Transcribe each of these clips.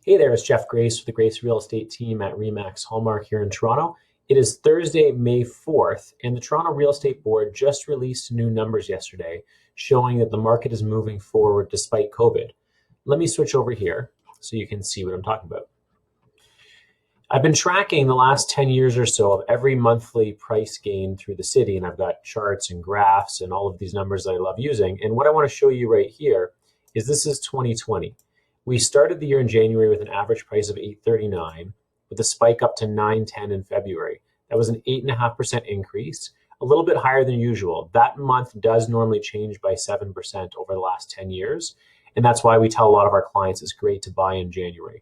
Hey there, it's Geoff Grace with the Grace Real Estate team at RE/MAX Hallmark here in Toronto. It is Thursday, May 4th, and the Toronto Real Estate Board just released new numbers yesterday showing that the market is moving forward despite COVID. Let me switch over here so you can see what I'm talking about. I've been tracking the last 10 years or so of every monthly price gain through the city, and I've got charts and graphs and all of these numbers that I love using. And what I want to show you right here is this is 2020. We started the year in January with an average price of $839, with a spike up to $910 in February. That was an 8.5% increase, a little bit higher than usual. That month does normally change by 7% over the last 10 years, and that's why we tell a lot of our clients it's great to buy in January.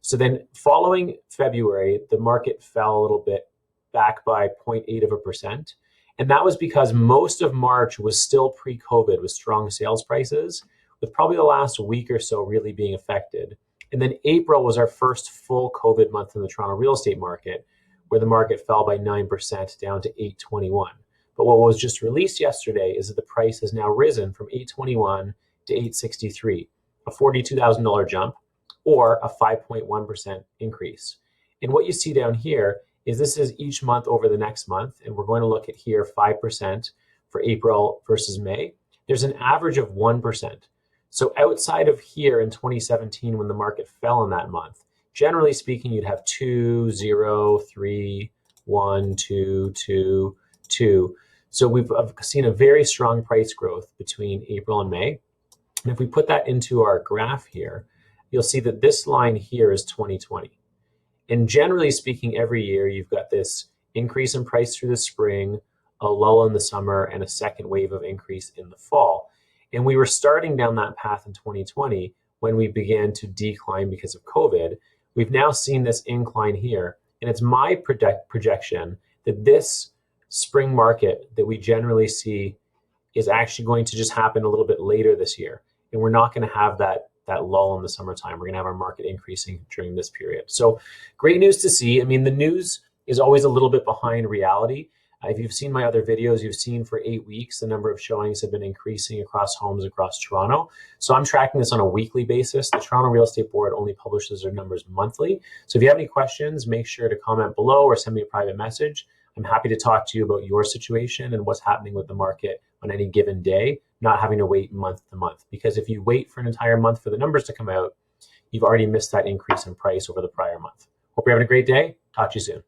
So then following February, the market fell a little bit, back by 0.8%. And that was because most of March was still pre-COVID with strong sales prices, with probably the last week or so really being affected. And then April was our first full COVID month in the Toronto real estate market, where the market fell by 9% down to $821. But what was just released yesterday is that the price has now risen from $821 to $863, a $42,000 jump, or a 5.1% increase. And what you see down here is this is each month over the next month, and we're going to look at here 5% for April versus May. There's an average of 1%. So outside of here in 2017, when the market fell in that month, generally speaking, you'd have 2, 0, 3, 1, 2, 2, 2. So we've seen a very strong price growth between April and May. And if we put that into our graph here, you'll see that this line here is 2020. And generally speaking, every year you've got this increase in price through the spring, a lull in the summer, and a second wave of increase in the fall. And we were starting down that path in 2020 when we began to decline because of COVID. We've now seen this incline here, and it's my projection that this spring market that we generally see is actually going to just happen a little bit later this year. And we're not going to have that lull in the summertime. We're going to have our market increasing during this period. So great news to see. I mean, the news is always a little bit behind reality. If you've seen my other videos, you've seen for 8 weeks, the number of showings have been increasing across homes across Toronto. So I'm tracking this on a weekly basis. The Toronto Real Estate Board only publishes their numbers monthly. So if you have any questions, make sure to comment below or send me a private message. I'm happy to talk to you about your situation and what's happening with the market on any given day, not having to wait month to month. Because if you wait for an entire month for the numbers to come out, you've already missed that increase in price over the prior month. Hope you're having a great day. Talk to you soon.